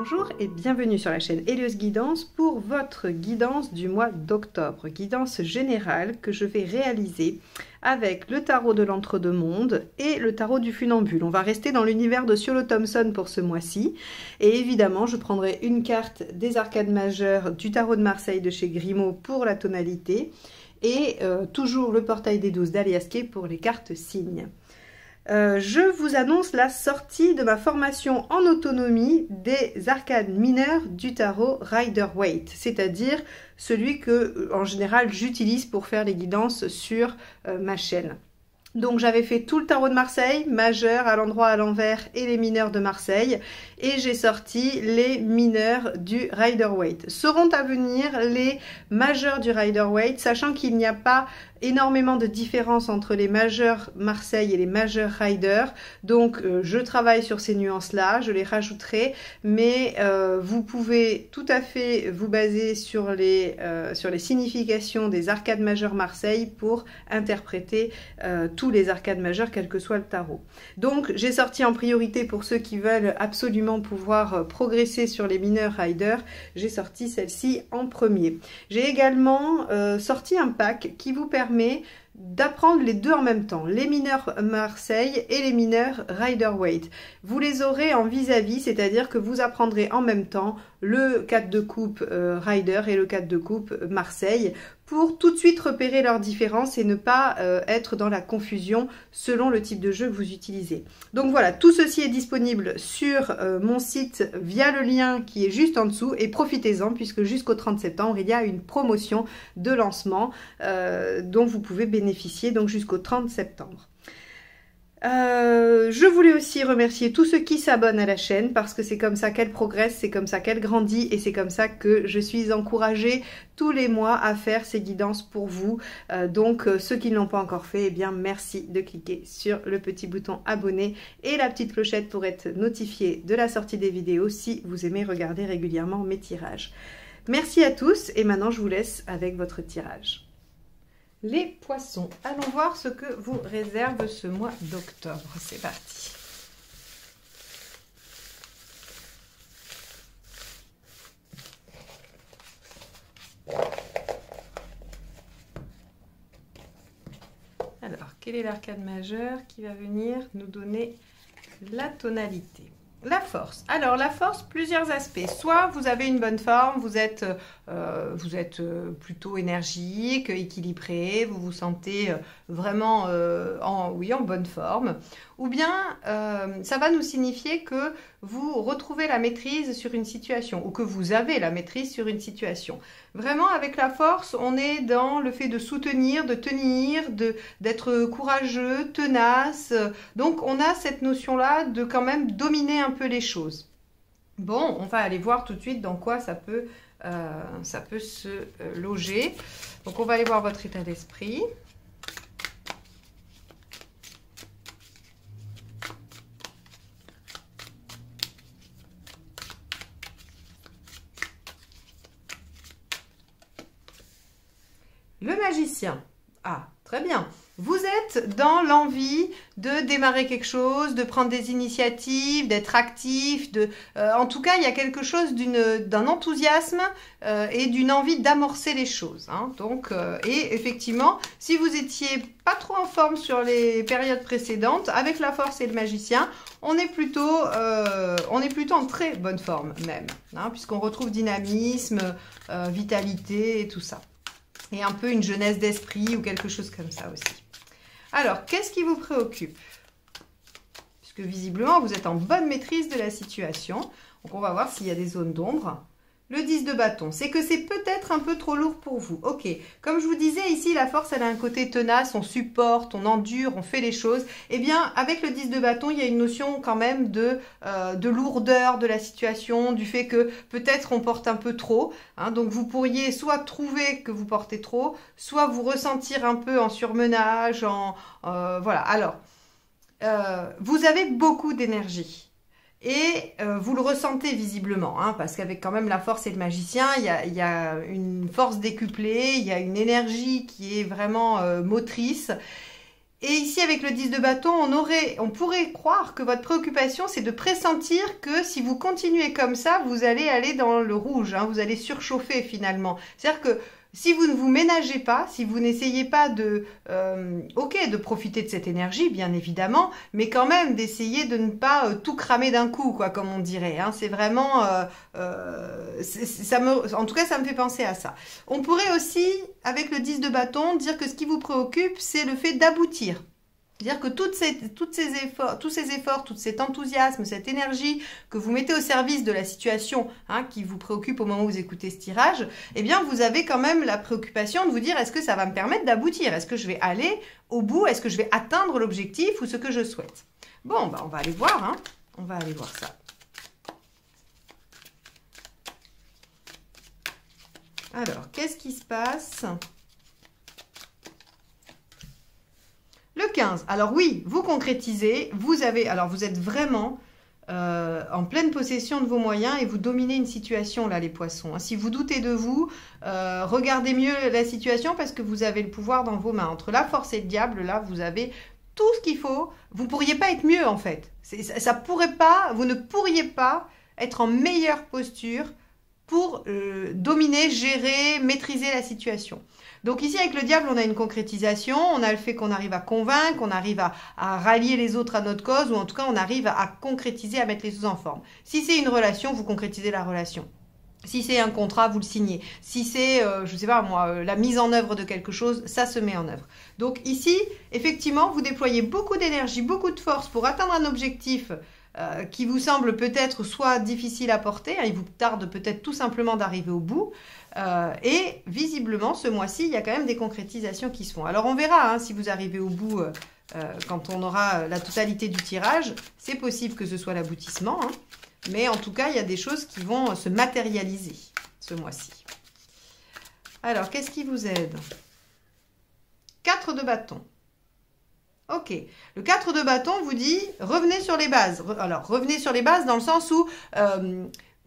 Bonjour et bienvenue sur la chaîne Hélios Guidance pour votre guidance du mois d'octobre. Guidance générale que je vais réaliser avec le tarot de l'entre-deux-mondes et le tarot du funambule. On va rester dans l'univers de Ciolo Thompson pour ce mois-ci. Et évidemment, je prendrai une carte des arcades majeures du tarot de Marseille de chez Grimaud pour la tonalité. Et toujours le portail des 12 d'Alias Kay pour les cartes signes. Je vous annonce la sortie de ma formation en autonomie des arcades mineures du tarot Rider-Waite, c'est-à-dire celui que, en général, j'utilise pour faire les guidances sur ma chaîne. Donc j'avais fait tout le tarot de Marseille, majeur, à l'endroit, à l'envers et les mineurs de Marseille. Et j'ai sorti les mineurs du Rider-Waite. Seront à venir les majeurs du Rider-Waite, sachant qu'il n'y a pas énormément de différence entre les majeurs Marseille et les majeurs Rider. Donc je travaille sur ces nuances-là, je les rajouterai. Mais vous pouvez tout à fait vous baser sur les significations des arcades majeures Marseille pour interpréter tous les arcades majeures, quel que soit le tarot. Donc j'ai sorti en priorité pour ceux qui veulent absolument pouvoir progresser sur les mineurs Rider, j'ai sorti celle-ci en premier. J'ai également sorti un pack qui vous permet d'apprendre les deux en même temps, les mineurs Marseille et les mineurs Rider-Waite. Vous les aurez en vis-à-vis, c'est-à-dire que vous apprendrez en même temps le 4 de coupe Rider et le 4 de coupe Marseille pour tout de suite repérer leurs différences et ne pas être dans la confusion selon le type de jeu que vous utilisez. Donc voilà, tout ceci est disponible sur mon site via le lien qui est juste en dessous et profitez-en puisque jusqu'au 30 septembre, il y a une promotion de lancement dont vous pouvez bénéficier donc jusqu'au 30 septembre. Je voulais aussi remercier tous ceux qui s'abonnent à la chaîne parce que c'est comme ça qu'elle progresse, c'est comme ça qu'elle grandit et c'est comme ça que je suis encouragée tous les mois à faire ces guidances pour vous. Donc ceux qui ne l'ont pas encore fait, eh bien merci de cliquer sur le petit bouton abonner et la petite clochette pour être notifié de la sortie des vidéos si vous aimez regarder régulièrement mes tirages. Merci à tous et maintenant je vous laisse avec votre tirage. Les poissons, allons voir ce que vous réserve ce mois d'octobre. C'est parti. Alors, quelle est l'arcade majeure qui va venir nous donner la tonalité ? La force. Alors la force, plusieurs aspects. Soit vous avez une bonne forme, vous êtes plutôt énergique, équilibré, vous vous sentez vraiment en bonne forme. Ou bien ça va nous signifier que vous retrouvez la maîtrise sur une situation ou que vous avez la maîtrise sur une situation. Vraiment avec la force, on est dans le fait de soutenir, de tenir, d'être courageux, tenace. Donc on a cette notion-là de quand même dominer un peu les choses. Bon, on va aller voir tout de suite dans quoi ça peut se loger. Donc on va aller voir votre état d'esprit. Le magicien. Ah, très bien. Vous êtes dans l'envie de démarrer quelque chose, de prendre des initiatives, d'être actif. En tout cas, il y a quelque chose d'un enthousiasme et d'une envie d'amorcer les choses. Hein. Donc, et effectivement, si vous étiez pas trop en forme sur les périodes précédentes, avec la force et le magicien, on est plutôt en très bonne forme même, hein, puisqu'on retrouve dynamisme, vitalité et tout ça. Et un peu une jeunesse d'esprit ou quelque chose comme ça aussi. Alors, qu'est-ce qui vous préoccupe? Puisque visiblement, vous êtes en bonne maîtrise de la situation. Donc, on va voir s'il y a des zones d'ombre. Le 10 de bâton, c'est que c'est peut-être un peu trop lourd pour vous. Ok, comme je vous disais, ici, la force, elle a un côté tenace, on supporte, on endure, on fait les choses. Eh bien, avec le 10 de bâton, il y a une notion quand même de lourdeur de la situation, du fait que peut-être on porte un peu trop. Hein, donc, vous pourriez soit trouver que vous portez trop, soit vous ressentir un peu en surmenage, voilà. Alors, vous avez beaucoup d'énergie. Et vous le ressentez visiblement, hein, parce qu'avec quand même la force et le magicien, il y a une force décuplée, il y a une énergie qui est vraiment motrice. Et ici, avec le 10 de bâton, on pourrait croire que votre préoccupation, c'est de pressentir que si vous continuez comme ça, vous allez aller dans le rouge, hein, vous allez surchauffer finalement. C'est-à-dire que si vous ne vous ménagez pas, si vous n'essayez pas de profiter de cette énergie, bien évidemment, mais quand même d'essayer de ne pas tout cramer d'un coup, quoi, comme on dirait. Hein. C'est vraiment, en tout cas, ça me fait penser à ça. On pourrait aussi, avec le 10 de bâton, dire que ce qui vous préoccupe, c'est le fait d'aboutir. C'est-à-dire que tous ces efforts, tout cet enthousiasme, cette énergie que vous mettez au service de la situation hein, qui vous préoccupe au moment où vous écoutez ce tirage, eh bien vous avez quand même la préoccupation de vous dire est-ce que ça va me permettre d'aboutir? Est-ce que je vais aller au bout? Est-ce que je vais atteindre l'objectif ou ce que je souhaite? Bon, bah, on va aller voir, hein. On va aller voir ça. Alors, qu'est-ce qui se passe ? Le 15. Alors oui, vous concrétisez, vous êtes vraiment en pleine possession de vos moyens et vous dominez une situation là, les poissons. Si vous doutez de vous, regardez mieux la situation parce que vous avez le pouvoir dans vos mains. Entre la force et le diable, là, vous avez tout ce qu'il faut. Vous ne pourriez pas être mieux en fait. Vous ne pourriez pas être en meilleure posture pour dominer, gérer, maîtriser la situation. Donc ici, avec le diable, on a une concrétisation, on a le fait qu'on arrive à convaincre, on arrive à rallier les autres à notre cause, ou en tout cas, on arrive à concrétiser, à mettre les choses en forme. Si c'est une relation, vous concrétisez la relation. Si c'est un contrat, vous le signez. Si c'est, je ne sais pas moi, la mise en œuvre de quelque chose, ça se met en œuvre. Donc ici, effectivement, vous déployez beaucoup d'énergie, beaucoup de force pour atteindre un objectif qui vous semble peut-être soit difficile à porter, hein, il vous tarde peut-être tout simplement d'arriver au bout, et visiblement ce mois-ci il y a quand même des concrétisations qui se font. Alors on verra hein, si vous arrivez au bout quand on aura la totalité du tirage, c'est possible que ce soit l'aboutissement, hein, mais en tout cas il y a des choses qui vont se matérialiser ce mois-ci. Alors qu'est-ce qui vous aide? 4 de bâton. Ok, le 4 de bâton vous dit revenez sur les bases. Alors revenez sur les bases dans le sens où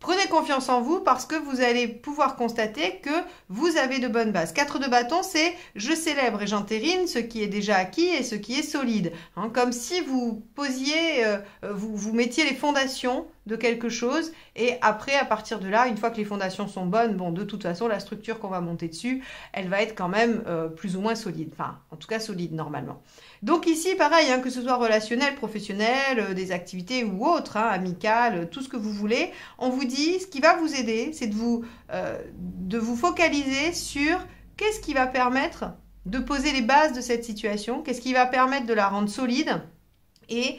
prenez confiance en vous parce que vous allez pouvoir constater que vous avez de bonnes bases. 4 de bâton, c'est je célèbre et j'entérine ce qui est déjà acquis et ce qui est solide. Hein, comme si vous posiez, vous mettiez les fondations de quelque chose et après, à partir de là, une fois que les fondations sont bonnes, bon, de toute façon, la structure qu'on va monter dessus, elle va être quand même plus ou moins solide. Enfin, en tout cas, solide normalement. Donc ici, pareil, hein, que ce soit relationnel, professionnel, des activités ou autres, hein, amicales, tout ce que vous voulez, on vous dit, ce qui va vous aider, c'est de vous focaliser sur qu'est-ce qui va permettre de poser les bases de cette situation, qu'est-ce qui va permettre de la rendre solide et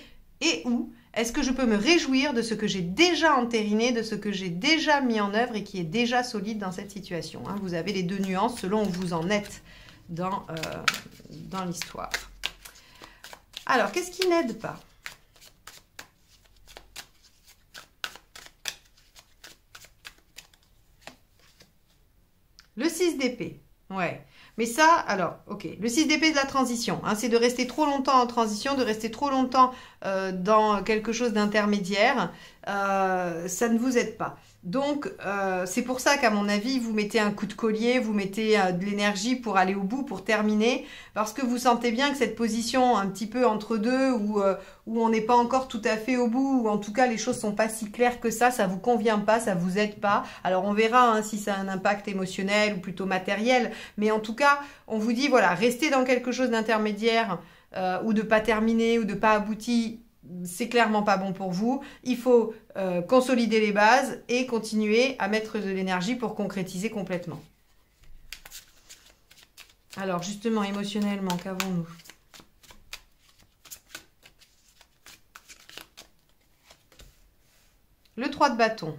où est-ce que je peux me réjouir de ce que j'ai déjà entériné, de ce que j'ai déjà mis en œuvre et qui est déjà solide dans cette situation, hein. Vous avez les deux nuances selon où vous en êtes dans l'histoire. Alors, qu'est-ce qui n'aide pas? Le 6 d'épée. Ouais. Mais ça, alors, ok. Le 6 d'épée de la transition, hein, c'est de rester trop longtemps en transition, de rester trop longtemps dans quelque chose d'intermédiaire. Ça ne vous aide pas. Donc, c'est pour ça qu'à mon avis, vous mettez un coup de collier, vous mettez de l'énergie pour aller au bout, pour terminer, parce que vous sentez bien que cette position un petit peu entre deux, où on n'est pas encore tout à fait au bout, ou en tout cas les choses sont pas si claires que ça vous convient pas, ça vous aide pas. Alors on verra hein, si ça a un impact émotionnel ou plutôt matériel, mais en tout cas, on vous dit, voilà, restez dans quelque chose d'intermédiaire, ou de pas terminer, ou de pas aboutir, c'est clairement pas bon pour vous. Il faut consolider les bases et continuer à mettre de l'énergie pour concrétiser complètement. Alors justement, émotionnellement, qu'avons-nous? Le 3 de bâton.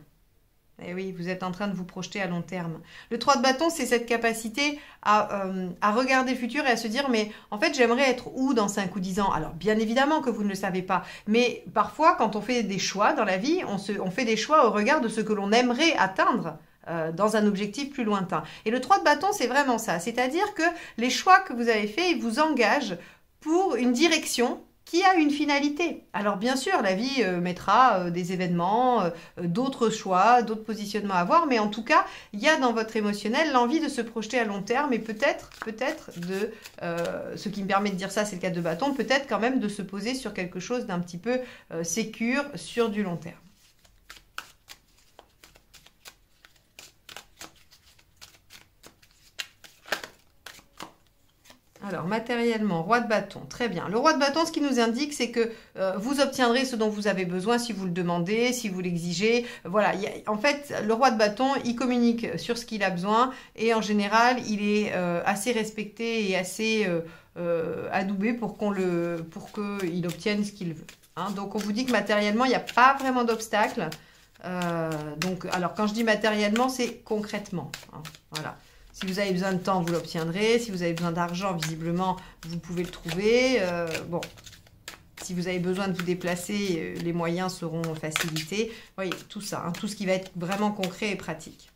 Eh oui, vous êtes en train de vous projeter à long terme. Le 3 de bâton, c'est cette capacité à regarder le futur et à se dire, mais en fait, j'aimerais être où dans 5 ou 10 ans? Alors, bien évidemment que vous ne le savez pas, mais parfois, quand on fait des choix dans la vie, on fait des choix au regard de ce que l'on aimerait atteindre dans un objectif plus lointain. Et le 3 de bâton, c'est vraiment ça. C'est-à-dire que les choix que vous avez faits, ils vous engagent pour une direction qui a une finalité. Alors bien sûr, la vie mettra des événements, d'autres choix, d'autres positionnements à avoir, mais en tout cas, il y a dans votre émotionnel l'envie de se projeter à long terme et peut-être de, ce qui me permet de dire ça, c'est le 4 de bâton, peut-être quand même de se poser sur quelque chose d'un petit peu sécure sur du long terme. Alors, matériellement, roi de bâton, très bien. Le roi de bâton, ce qui nous indique, c'est que vous obtiendrez ce dont vous avez besoin si vous le demandez, si vous l'exigez. Voilà, en fait, le roi de bâton, il communique sur ce qu'il a besoin et en général, il est assez respecté et assez adoubé pour qu'il obtienne ce qu'il veut. Hein. Donc, on vous dit que matériellement, il n'y a pas vraiment d'obstacle. Donc, alors, quand je dis matériellement, c'est concrètement. Hein. Voilà. Si vous avez besoin de temps, vous l'obtiendrez. Si vous avez besoin d'argent, visiblement, vous pouvez le trouver. Bon, si vous avez besoin de vous déplacer, les moyens seront facilités. Vous voyez, tout ça, hein, tout ce qui va être vraiment concret et pratique.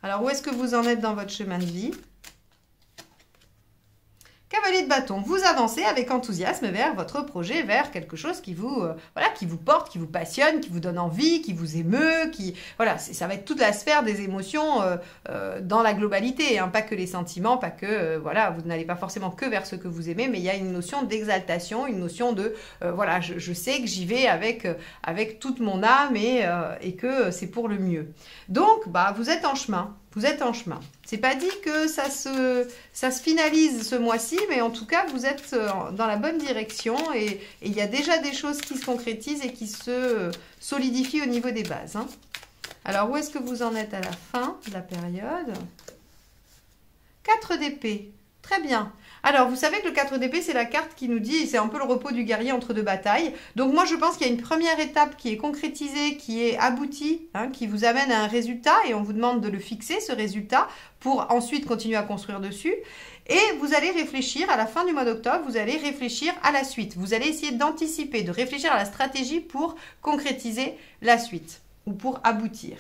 Alors, où est-ce que vous en êtes dans votre chemin de vie ? Cavalier de bâton, vous avancez avec enthousiasme vers votre projet, vers quelque chose qui vous, voilà, qui vous porte, qui vous passionne, qui vous donne envie, qui vous émeut, voilà, ça va être toute la sphère des émotions dans la globalité, hein, pas que les sentiments, pas que, voilà, vous n'allez pas forcément que vers ce que vous aimez, mais il y a une notion d'exaltation, une notion de, voilà, je sais que j'y vais avec toute mon âme et que c'est pour le mieux. Donc, bah, vous êtes en chemin. Vous êtes en chemin. C'est pas dit que ça se finalise ce mois-ci, mais en tout cas, vous êtes dans la bonne direction et il y a déjà des choses qui se concrétisent et qui se solidifient au niveau des bases. Hein. Alors, où est-ce que vous en êtes à la fin de la période ? 4 d'épée. Très bien. Alors, vous savez que le 4 d'épée, c'est la carte qui nous dit, c'est un peu le repos du guerrier entre deux batailles. Donc, moi, je pense qu'il y a une première étape qui est concrétisée, qui est aboutie, hein, qui vous amène à un résultat et on vous demande de le fixer, ce résultat, pour ensuite continuer à construire dessus. Et vous allez réfléchir, à la fin du mois d'octobre, vous allez réfléchir à la suite. Vous allez essayer d'anticiper, de réfléchir à la stratégie pour concrétiser la suite ou pour aboutir.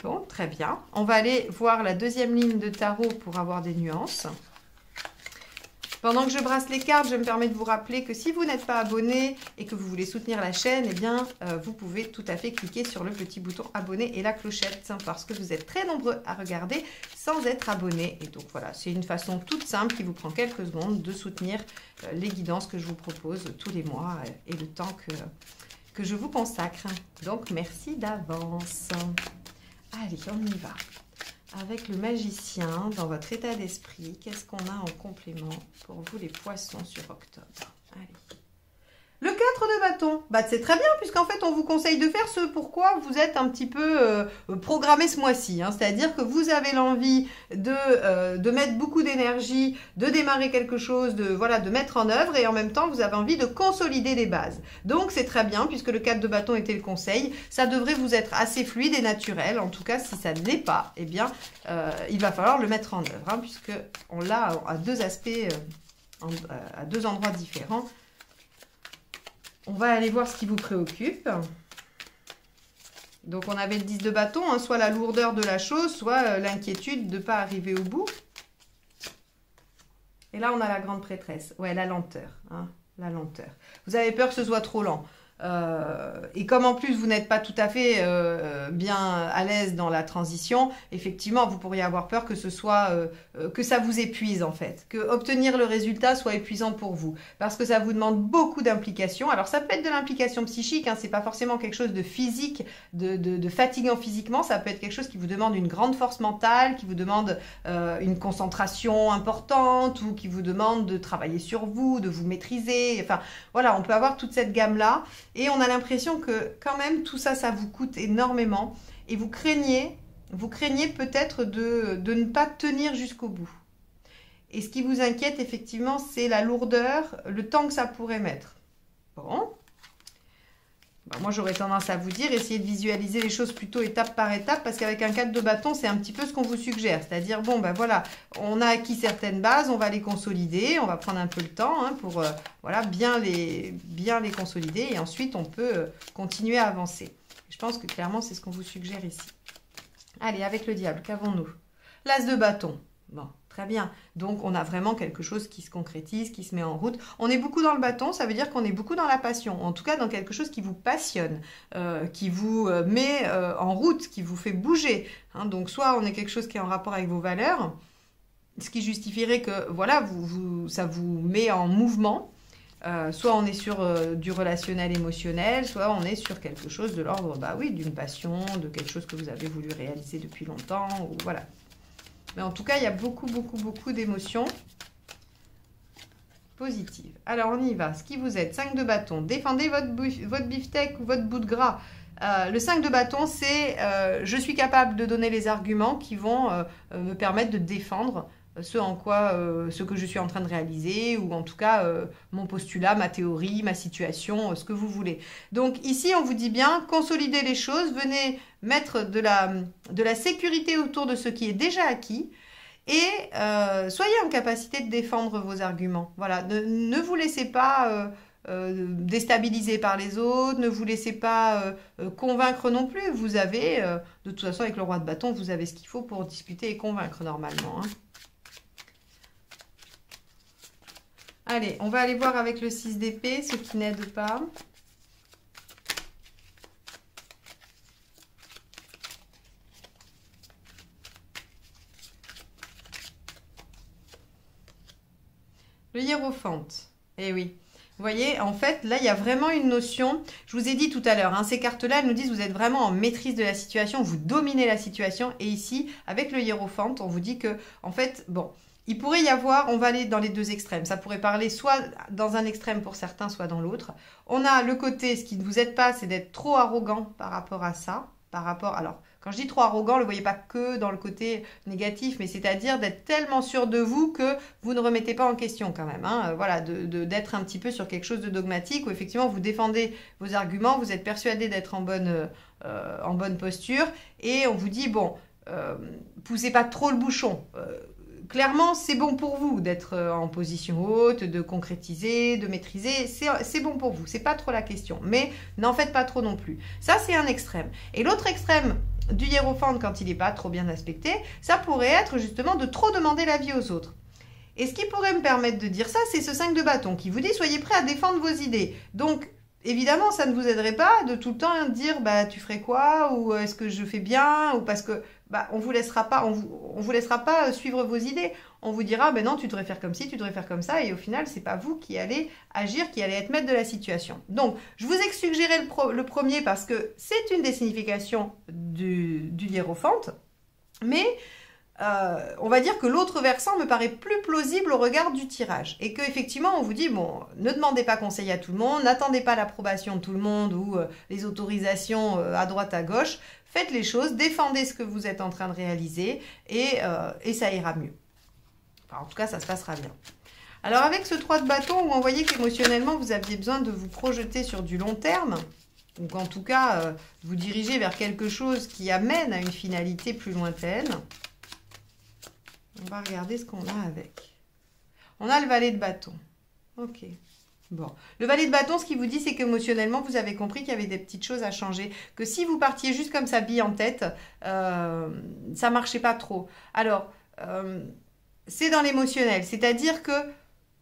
Bon, très bien. On va aller voir la deuxième ligne de tarot pour avoir des nuances. Pendant que je brasse les cartes, je me permets de vous rappeler que si vous n'êtes pas abonné et que vous voulez soutenir la chaîne, eh bien, vous pouvez tout à fait cliquer sur le petit bouton abonné et la clochette parce que vous êtes très nombreux à regarder sans être abonné. Et donc voilà, c'est une façon toute simple qui vous prend quelques secondes de soutenir les guidances que je vous propose tous les mois et le temps que je vous consacre. Donc merci d'avance. Allez, on y va. Avec le magicien, dans votre état d'esprit, qu'est-ce qu'on a en complément pour vous les poissons sur octobre? Allez. Le 4 de bâton, bah, c'est très bien puisqu'en fait on vous conseille de faire ce pourquoi vous êtes un petit peu programmé ce mois-ci. Hein, c'est-à-dire que vous avez l'envie de mettre beaucoup d'énergie, de démarrer quelque chose, voilà, de mettre en œuvre et en même temps vous avez envie de consolider des bases. Donc c'est très bien puisque le 4 de bâton était le conseil. Ça devrait vous être assez fluide et naturel. En tout cas si ça ne l'est pas, eh bien il va falloir le mettre en œuvre hein, puisque on l'a à deux aspects, à deux endroits différents. On va aller voir ce qui vous préoccupe. Donc, on avait le 10 de bâton, hein, soit la lourdeur de la chose, soit l'inquiétude de ne pas arriver au bout. Et là, on a la grande prêtresse. Ouais, la lenteur. Hein, la lenteur. Vous avez peur que ce soit trop lent. Et comme en plus vous n'êtes pas tout à fait bien à l'aise dans la transition, effectivement vous pourriez avoir peur que ce soit que ça vous épuise en fait, que obtenir le résultat soit épuisant pour vous, parce que ça vous demande beaucoup d'implication. Alors ça peut être de l'implication psychique, hein, c'est pas forcément quelque chose de physique, de fatigant physiquement, ça peut être quelque chose qui vous demande une grande force mentale, qui vous demande une concentration importante, ou qui vous demande de travailler sur vous, de vous maîtriser. Enfin voilà, on peut avoir toute cette gamme là. Et on a l'impression que quand même tout ça, ça vous coûte énormément. Et vous craignez peut-être de ne pas tenir jusqu'au bout. Et ce qui vous inquiète effectivement, c'est la lourdeur, le temps que ça pourrait mettre. Bon. Ben, moi, j'aurais tendance à vous dire, essayez de visualiser les choses plutôt étape par étape, parce qu'avec un 4 de bâton, c'est un petit peu ce qu'on vous suggère. C'est-à-dire, bon, ben voilà, on a acquis certaines bases, on va les consolider, on va prendre un peu le temps hein, pour voilà, bien les consolider, et ensuite, on peut continuer à avancer. Je pense que clairement, c'est ce qu'on vous suggère ici. Allez, avec le diable, qu'avons-nous? L'as de bâton. Bon, Très bien. Donc, on a vraiment quelque chose qui se concrétise, qui se met en route. On est beaucoup dans le bâton, ça veut dire qu'on est beaucoup dans la passion. En tout cas, dans quelque chose qui vous passionne, qui vous met en route, qui vous fait bouger. Hein. Donc, soit on est quelque chose qui est en rapport avec vos valeurs, ce qui justifierait que, voilà, ça vous met en mouvement. Soit on est sur du relationnel émotionnel, soit on est sur quelque chose de l'ordre, bah oui, d'une passion, de quelque chose que vous avez voulu réaliser depuis longtemps, ou voilà. Mais en tout cas, il y a beaucoup, beaucoup, beaucoup d'émotions positives. Alors, on y va. Ce qui vous aide, 5 de bâton. Défendez votre beefsteak ou votre bout de gras. Le 5 de bâton, c'est je suis capable de donner les arguments qui vont me permettre de défendre ce que je suis en train de réaliser, ou en tout cas mon postulat, ma théorie, ma situation, ce que vous voulez. Donc ici, on vous dit bien, consolidez les choses, venez mettre de la sécurité autour de ce qui est déjà acquis, et soyez en capacité de défendre vos arguments. Voilà, ne vous laissez pas déstabiliser par les autres, ne vous laissez pas convaincre non plus. Vous avez, de toute façon, avec le roi de bâton, vous avez ce qu'il faut pour discuter et convaincre normalement, hein. Allez, on va aller voir avec le 6 d'épée, ce qui n'aide pas. Le hiérophante. Eh oui. Vous voyez, en fait, là, il y a vraiment une notion. Je vous ai dit tout à l'heure, hein, ces cartes-là, elles nous disent que vous êtes vraiment en maîtrise de la situation, vous dominez la situation. Et ici, avec le hiérophante, on vous dit que, en fait, bon, il pourrait y avoir, on va aller dans les deux extrêmes. Ça pourrait parler soit dans un extrême pour certains, soit dans l'autre. On a le côté, ce qui ne vous aide pas, c'est d'être trop arrogant par rapport à ça. Alors, quand je dis trop arrogant, ne le voyez pas que dans le côté négatif, mais c'est-à-dire d'être tellement sûr de vous que vous ne remettez pas en question quand même. Hein. Voilà, d'être un petit peu sur quelque chose de dogmatique où effectivement vous défendez vos arguments, vous êtes persuadé d'être en bonne posture, et on vous dit, bon, poussez pas trop le bouchon. Clairement, c'est bon pour vous d'être en position haute, de concrétiser, de maîtriser. C'est bon pour vous, c'est pas trop la question. Mais n'en faites pas trop non plus. Ça, c'est un extrême. Et l'autre extrême du hiérophante, quand il n'est pas trop bien aspecté, ça pourrait être justement de trop demander l'avis aux autres. Et ce qui pourrait me permettre de dire ça, c'est ce 5 de bâton qui vous dit soyez prêts à défendre vos idées. Donc, évidemment, ça ne vous aiderait pas de tout le temps dire bah tu ferais quoi, ou est-ce que je fais bien, ou parce que bah, on vous laissera pas suivre vos idées. On vous dira ben non, tu devrais faire comme ci, tu devrais faire comme ça, et au final, c'est pas vous qui allez agir, qui allez être maître de la situation. Donc, je vous ai suggéré le premier parce que c'est une des significations du hiérophante, mais on va dire que l'autre versant me paraît plus plausible au regard du tirage. Et qu'effectivement, on vous dit, bon, ne demandez pas conseil à tout le monde, n'attendez pas l'approbation de tout le monde ou les autorisations à droite, à gauche. Faites les choses, défendez ce que vous êtes en train de réaliser et ça ira mieux. Enfin, en tout cas, ça se passera bien. Alors, avec ce 3 de bâton, où on voyait qu'émotionnellement, vous aviez besoin de vous projeter sur du long terme, donc en tout cas, vous diriger vers quelque chose qui amène à une finalité plus lointaine. On va regarder ce qu'on a avec. On a le valet de bâton. Ok. Bon. Le valet de bâton, ce qu'il vous dit, c'est qu'émotionnellement, vous avez compris qu'il y avait des petites choses à changer. Que si vous partiez juste comme ça, bille en tête, ça ne marchait pas trop. Alors, c'est dans l'émotionnel. C'est-à-dire que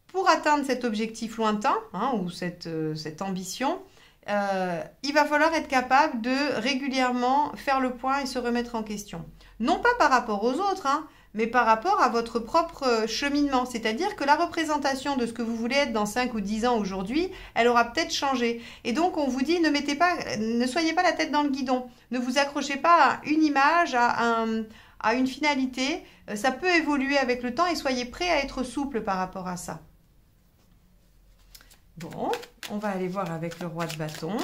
pour atteindre cet objectif lointain, hein, ou cette ambition, il va falloir être capable de régulièrement faire le point et se remettre en question. Non pas par rapport aux autres, hein, mais par rapport à votre propre cheminement. C'est-à-dire que la représentation de ce que vous voulez être dans 5 ou 10 ans aujourd'hui, elle aura peut-être changé. Et donc, on vous dit, ne soyez pas la tête dans le guidon. Ne vous accrochez pas à une image, à une finalité. Ça peut évoluer avec le temps et soyez prêts à être souple par rapport à ça. Bon, on va aller voir avec le roi de bâton.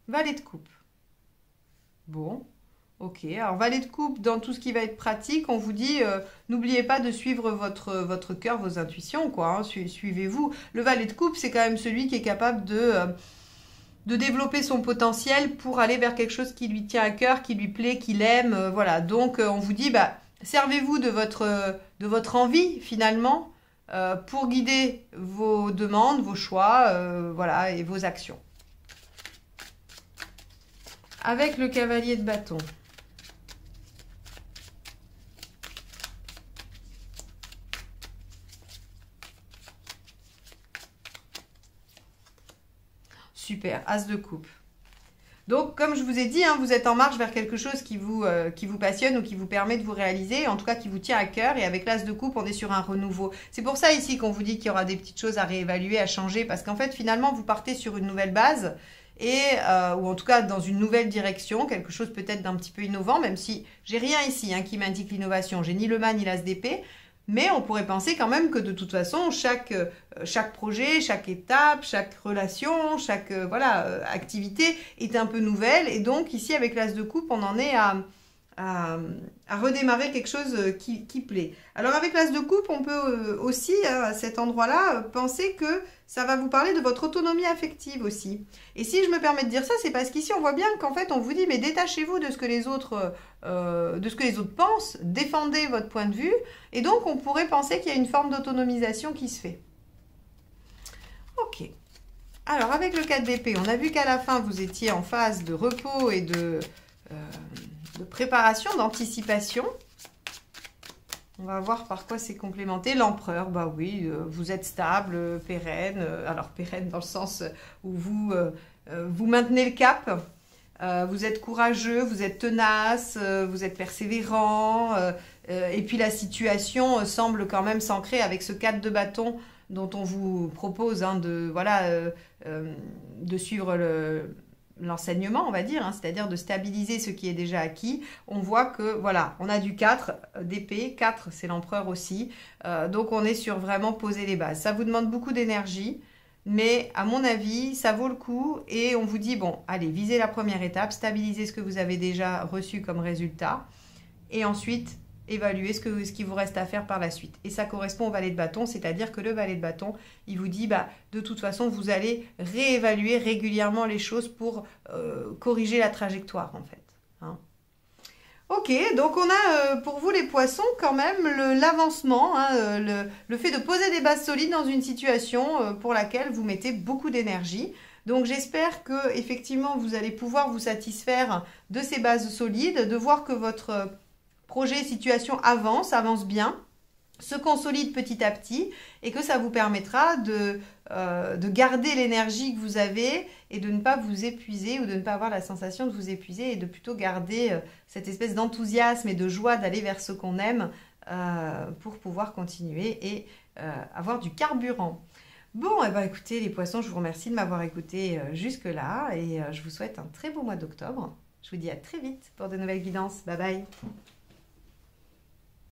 Valet de coupe. Bon, ok. Alors, valet de coupe, dans tout ce qui va être pratique, on vous dit, n'oubliez pas de suivre votre cœur, vos intuitions, quoi. Hein, suivez-vous. Le valet de coupe, c'est quand même celui qui est capable de développer son potentiel pour aller vers quelque chose qui lui tient à cœur, qui lui plaît, qu'il aime. Voilà. Donc, on vous dit, bah, servez-vous de votre envie, finalement, pour guider vos demandes, vos choix, voilà, et vos actions. avec le cavalier de bâton. Super, as de coupe. Donc, comme je vous ai dit, hein, vous êtes en marche vers quelque chose qui vous passionne ou qui vous permet de vous réaliser, en tout cas qui vous tient à cœur. Et avec l'as de coupe, on est sur un renouveau. C'est pour ça ici qu'on vous dit qu'il y aura des petites choses à réévaluer, à changer, parce qu'en fait, finalement, vous partez sur une nouvelle base, ou en tout cas dans une nouvelle direction, quelque chose peut-être d'un petit peu innovant, même si j'ai rien ici hein, qui m'indique l'innovation. J'ai ni le mât ni l'as d'épée. Mais on pourrait penser quand même que de toute façon, chaque projet, chaque étape, chaque relation, chaque activité est un peu nouvelle. Et donc ici, avec l'as de coupe, on en est à redémarrer quelque chose qui plaît. Alors avec l'as de coupe, on peut aussi, à cet endroit-là, penser que ça va vous parler de votre autonomie affective aussi. Et si je me permets de dire ça, c'est parce qu'ici, on voit bien qu'en fait, on vous dit, mais détachez-vous de ce que les autres pensent, défendez votre point de vue. Et donc, on pourrait penser qu'il y a une forme d'autonomisation qui se fait. Ok. Alors, avec le 4 d'épée, on a vu qu'à la fin, vous étiez en phase de repos et de préparation, d'anticipation. On va voir par quoi c'est complémenté. L'empereur, bah oui, vous êtes stable, pérenne. Alors, pérenne dans le sens où vous maintenez le cap. Vous êtes courageux, vous êtes tenace, vous êtes persévérant. Et puis, la situation semble quand même s'ancrer avec ce 4 de bâton dont on vous propose hein, de suivre l'enseignement, on va dire, hein, c'est-à-dire de stabiliser ce qui est déjà acquis. On voit que, voilà, on a du 4 d'épée, 4 c'est l'empereur aussi, donc on est sur vraiment poser les bases. Ça vous demande beaucoup d'énergie, mais à mon avis, ça vaut le coup et on vous dit, bon, allez, visez la première étape, stabilisez ce que vous avez déjà reçu comme résultat et ensuite, évaluer ce qui vous reste à faire par la suite. Et ça correspond au valet de bâton, c'est-à-dire que le valet de bâton, il vous dit, bah, de toute façon, vous allez réévaluer régulièrement les choses pour corriger la trajectoire, en fait. Hein. Ok, donc on a pour vous les poissons quand même l'avancement, hein, le fait de poser des bases solides dans une situation pour laquelle vous mettez beaucoup d'énergie. Donc j'espère que effectivement vous allez pouvoir vous satisfaire de ces bases solides, de voir que votre projet, situation avance bien, se consolide petit à petit et que ça vous permettra de garder l'énergie que vous avez et de ne pas vous épuiser ou de ne pas avoir la sensation de vous épuiser et de plutôt garder cette espèce d'enthousiasme et de joie d'aller vers ce qu'on aime pour pouvoir continuer et avoir du carburant. Bon, eh ben, écoutez les poissons, je vous remercie de m'avoir écouté jusque-là et je vous souhaite un très beau mois d'octobre. Je vous dis à très vite pour de nouvelles guidances. Bye bye.